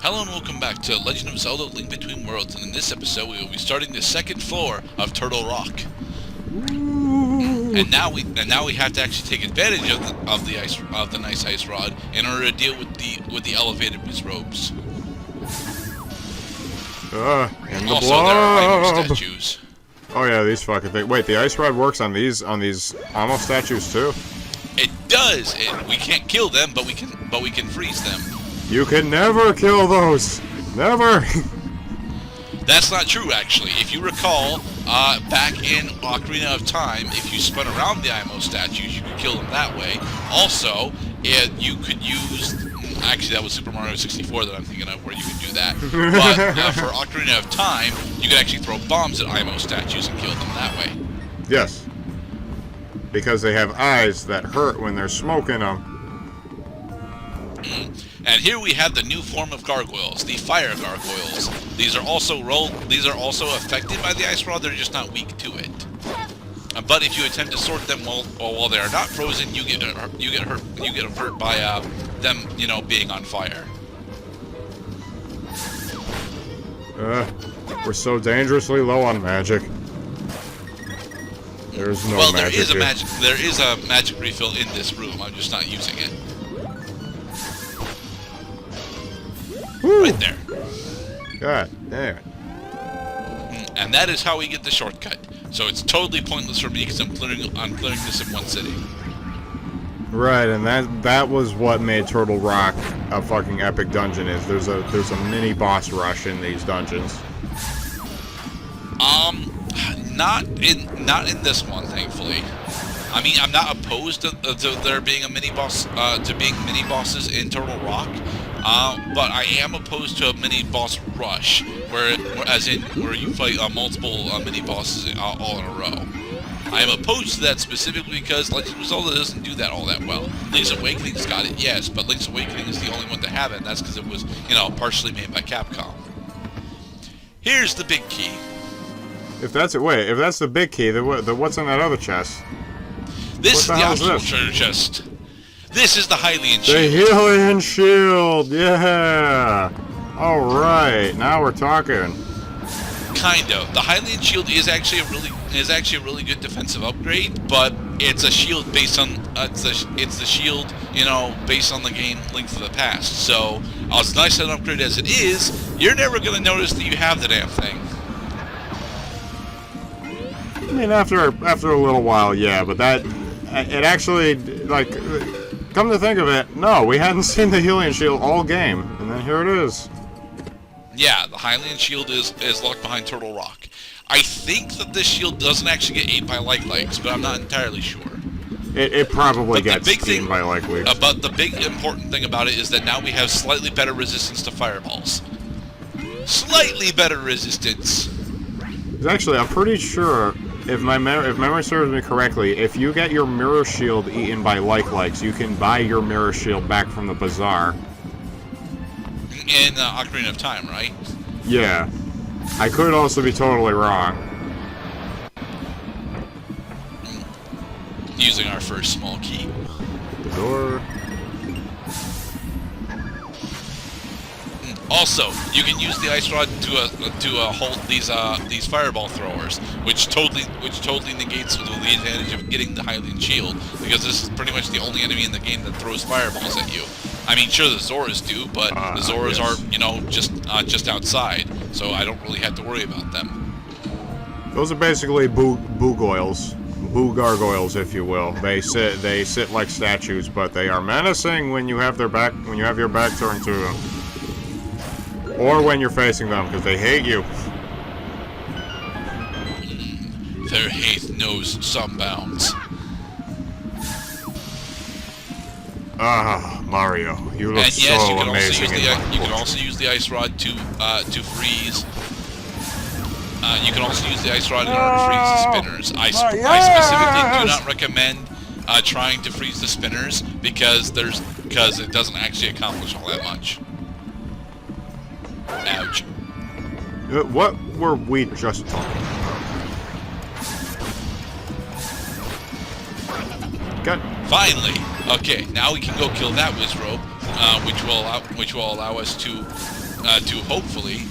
Hello and welcome back to Legend of Zelda: Link Between Worlds, and in this episode we will be starting the second floor of Turtle Rock. And now we have to actually take advantage of the nice ice rod in order to deal with the elevated Wizrobes. And the also, blob. there are Imo statues. Oh yeah, these fucking things. Wait, the ice rod works on these Imo statues too? It does. We can't kill them, but we can freeze them. You can never kill those. Never. That's not true, actually. If you recall, back in Ocarina of Time, if you spun around the Imo statues, you could kill them that way. Also, you could use... Actually, that was Super Mario 64 that I'm thinking of, where you could do that. But for Ocarina of Time, you could actually throw bombs at Imo statues and kill them that way. Yes. Because they have eyes that hurt when there's smoke in them. And here we have the new form of gargoyles, the fire gargoyles. These are also affected by the ice rod. They're just not weak to it. But if you attempt to sort them while they are not frozen, you get hurt by them, being on fire. We're so dangerously low on magic. There's no magic. Well, there is a magic refill in this room. I'm just not using it. Woo. Right there. God damn it. And that is how we get the shortcut. So it's totally pointless for me because I'm clearing this in one sitting. Right, and that was what made Turtle Rock a fucking epic dungeon. There's a mini boss rush in these dungeons. Not in this one, thankfully. I mean, I'm not opposed to there being a mini boss, to being mini bosses in Turtle Rock, but I am opposed to a mini boss rush, where you fight multiple mini bosses all in a row. I am opposed to that specifically because Legend of Zelda doesn't do that all that well. Link's Awakening's got it, yes, but Link's Awakening is the only one to have it, and that's because it was, partially made by Capcom. Here's the big key. If that's the big key, then what's in that other chest? This is the optional treasure chest. This is the Hylian shield. The Hylian shield, yeah. All right, now we're talking. Kind of. The Hylian shield is actually a really good defensive upgrade, but it's a shield based on it's the shield based on the game Link to the Past. So as nice an upgrade as it is, you're never gonna notice that you have the damn thing. I mean, after a little while, yeah, but it actually, like, come to think of it, no, we hadn't seen the Hylian shield all game, and then here it is. Yeah, the Hylian shield is locked behind Turtle Rock. I think that this shield doesn't actually get ate by like legs, but I'm not entirely sure. It probably gets eaten by like legs. But the big important thing about it is that now we have slightly better resistance to fireballs. Slightly better resistance. Actually, I'm pretty sure, if memory serves me correctly, if you get your mirror shield eaten by like legs, you can buy your mirror shield back from the bazaar. In Ocarina of Time, right? Yeah. I could also be totally wrong. Using our first small key. The door. Also, you can use the ice rod to hold these fireball throwers, which totally negates the advantage of getting the Hylian shield, because this is pretty much the only enemy in the game that throws fireballs at you. I mean, sure, the Zoras do, but the Zoras are just outside, so I don't really have to worry about them. Those are basically boo gargoyles, if you will. They sit like statues, but they are menacing when you have your back turned to them. Or when you're facing them, because they hate you. Their hate knows some bounds. Ah, Mario, you look so amazing. You can also use the ice rod to freeze. You can also use the ice rod in order to freeze the spinners. I specifically do not recommend trying to freeze the spinners because it doesn't actually accomplish all that much. Ouch. What were we just talking about? Got. Finally. Okay, now we can go kill that Wizrobe, which will allow us to to hopefully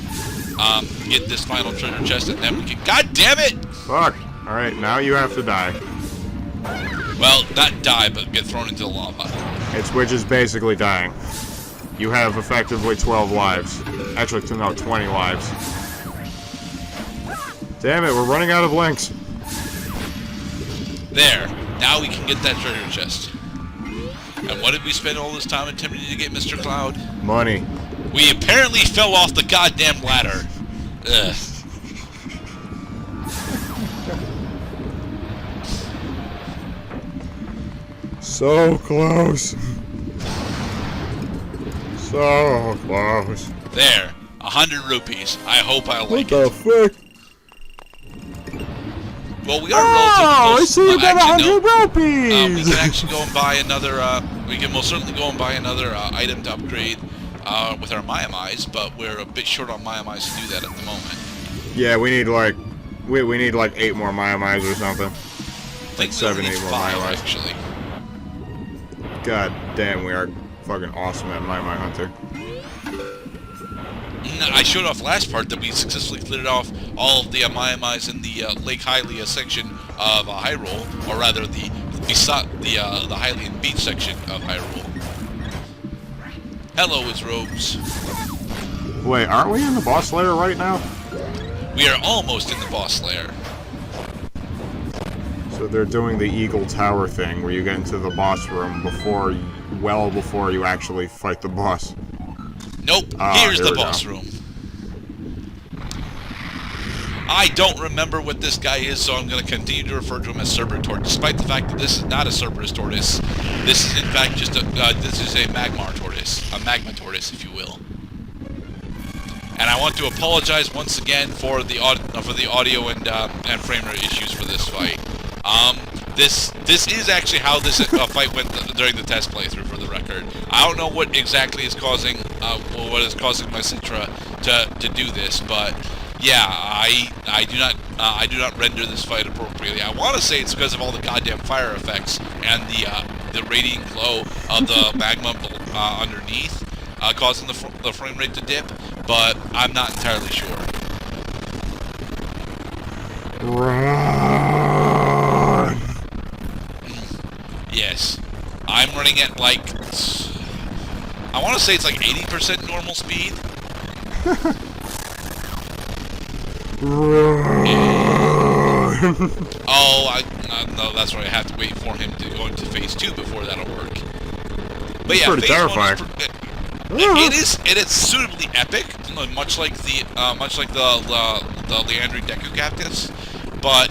get this final treasure chest, and then we can. God damn it! Fuck. All right, now you have to die. Well, not die, but get thrown into the lava. Which is basically dying. You have effectively 12 lives. Actually, no, 20 lives. Damn it, we're running out of links. There. Now we can get that treasure chest. And what did we spend all this time attempting to get, Mr. Cloud? Money. We apparently fell off the goddamn ladder. Ugh. So close. So close. There. 100 rupees. I hope I like What the fuck? Well, we are relatively close. I see you got 100 rupees! We can actually go and buy another, we can most certainly go and buy another item to upgrade with our Mayamais, but we're a bit short on Mayamais to do that at the moment. Yeah, we need like, we need like 8 more Mayamais or something. Like 7, 8 more Mayamais. Actually. God damn, we are fucking awesome at Maimai Hunter. I showed off last part that we successfully cleared off all of the Mayamais in the Lake Hylia section of Hyrule, or rather the Hylian Beach section of Hyrule. Hello, Wizrobes. Wait, aren't we in the boss lair right now? We are almost in the boss lair. So they're doing the Eagle Tower thing, where you get into the boss room before, well before you actually fight the boss. Nope, here's the boss room. I don't remember what this guy is, so I'm going to continue to refer to him as Cerberus, despite the fact that this is not a Cerberus tortoise. This is in fact just a Magma tortoise, a Magma tortoise, if you will. And I want to apologize once again for the audio and frame rate issues for this fight. This is actually how this fight went during the test playthrough. For the record, I don't know what exactly is causing my Citra to do this, but yeah, I do not render this fight appropriately. I want to say it's because of all the goddamn fire effects and the radiant glow of the magma underneath, causing the frame rate to dip, but I'm not entirely sure. Yes, I'm running at like, I want to say it's like 80% normal speed. Oh, no, that's right. I have to wait for him to go into phase 2 before that'll work. But yeah, pretty terrifying. It is suitably epic, much like the Leandri Deku Cactus. But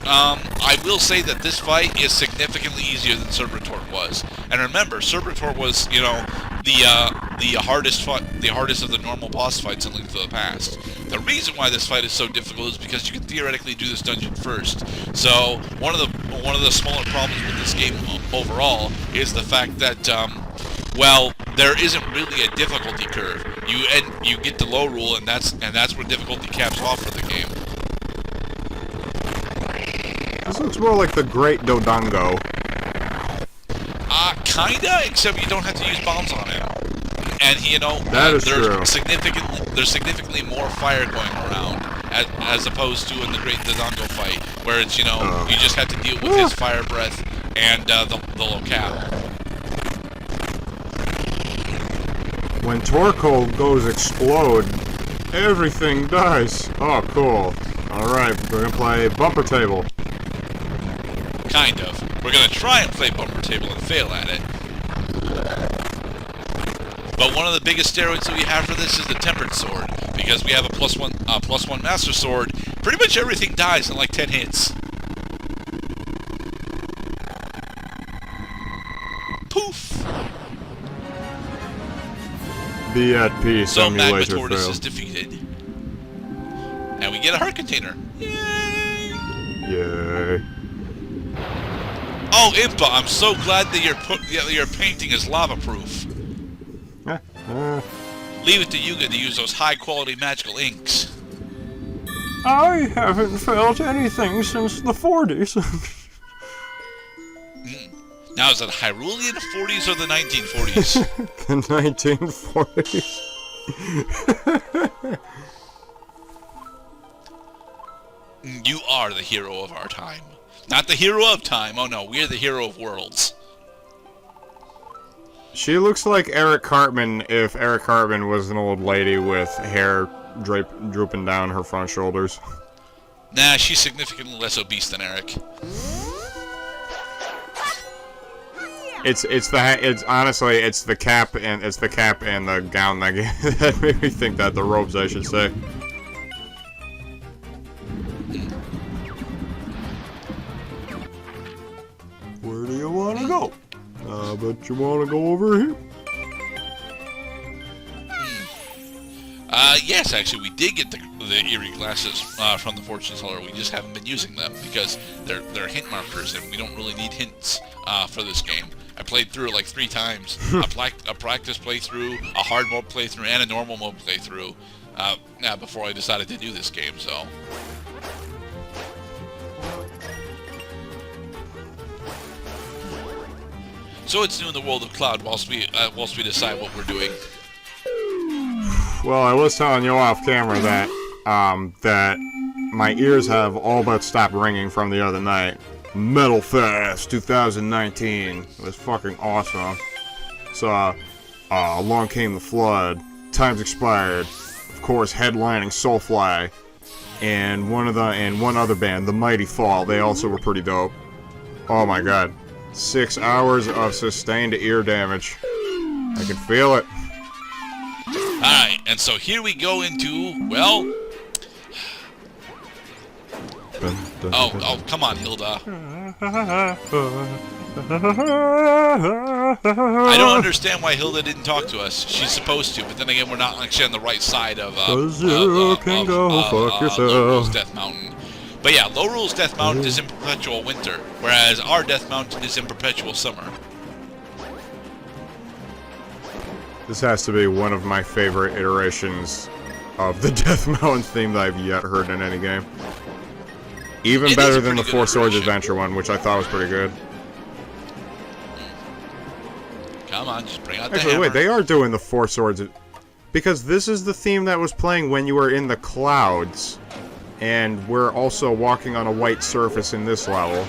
I will say that this fight is significantly easier than Cerberus was. And remember, Cerberus was, you know, the hardest of the normal boss fights in Link to the Past. The reason why this fight is so difficult is because you can theoretically do this dungeon first. So one of the smaller problems with this game overall is the fact that well, there isn't really a difficulty curve. You get to low rule, and that's where difficulty caps off for the game. This looks more like the Great Dodongo. Kinda, except you don't have to use bombs on him. And you know, there's significantly more fire going around as opposed to in the Great Dodongo fight, where it's, you know, you just have to deal with his fire breath and the locale. When Torkoal goes explode, everything dies. Oh, cool. Alright, we're gonna play Bumper Table. Kind of. We're gonna try and play Bumper Table and fail at it. But one of the biggest steroids that we have for this is the Tempered Sword, because we have a plus one Master Sword. Pretty much everything dies in like 10 hits. Poof! Be at peace, so Magma emulator Tortoise failed. is defeated. And we get a heart container. Yay! Yay. Oh, Impa, I'm so glad that your painting is lava-proof. Leave it to Yuga to use those high-quality magical inks. I haven't felt anything since the 40s. Now, is it Hyrulean 40s or the 1940s? The 1940s. You are the hero of our time. Not the hero of time. Oh no, we're the hero of worlds. She looks like Eric Cartman if Eric Cartman was an old lady with hair drooping down her front shoulders. Nah, she's significantly less obese than Eric. It's honestly the cap and the gown that made me think that, the robes I should say. Where do you want to go? But you want to go over here? Yes, actually, we did get the eerie glasses from the fortune teller. We just haven't been using them because they're hint markers, and we don't really need hints for this game. I played through it like 3 times. A practice playthrough, a hard mode playthrough, and a normal mode playthrough before I decided to do this game, so... So it's new in the world of Cloud whilst we decide what we're doing. Well, I was telling you off camera that that my ears have all but stopped ringing from the other night. Metal Fest 2019 it was fucking awesome. So, along came the flood. Time's expired. Of course, headlining Soulfly, and one other band, the Mighty Fall. They also were pretty dope. Oh my god. 6 hours of sustained ear damage. I can feel it. Alright, and so here we go into, well... Oh, come on, Hilda. I don't understand why Hilda didn't talk to us. She's supposed to, but then again, we're not actually on the right side of Low Rule's Death Mountain. But yeah, Low Rule's Death Mountain is in perpetual winter, whereas our Death Mountain is in perpetual summer. This has to be one of my favorite iterations of the Death Mountain theme that I've yet heard in any game. Even better than the Four Swords Adventure one, which I thought was pretty good. Come on, just bring out the hammer. Actually, wait, they are doing the Four Swords... Because this is the theme that was playing when you were in the clouds. And we're also walking on a white surface in this level.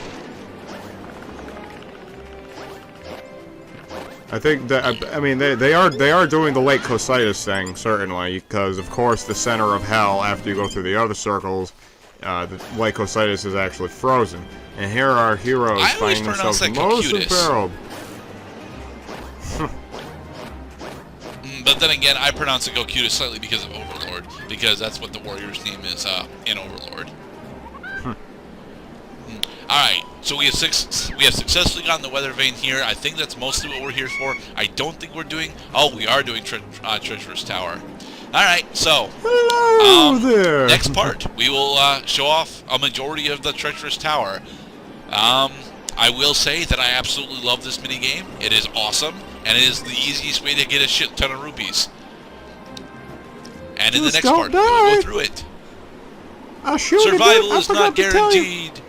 I think that, I mean, they are doing the Lake Cositis thing, certainly, because of course the center of hell, after you go through the other circles, the Lake Cositis is actually frozen. And here are our heroes finding themselves most imperiled. But then again, I pronounce it Gokutus slightly because of Overlord, because that's what the warrior's name is in Overlord. Alright, so we have successfully gotten the weather vane here. I think that's mostly what we're here for. I don't think we're doing... Oh, we are doing Treacherous Tower. Alright, so... Hello there! Next part, we will show off a majority of the Treacherous Tower. I will say that I absolutely love this minigame. It is awesome, and it is the easiest way to get a shit ton of rupees. And in the next part, we will go through it. Survival is not guaranteed.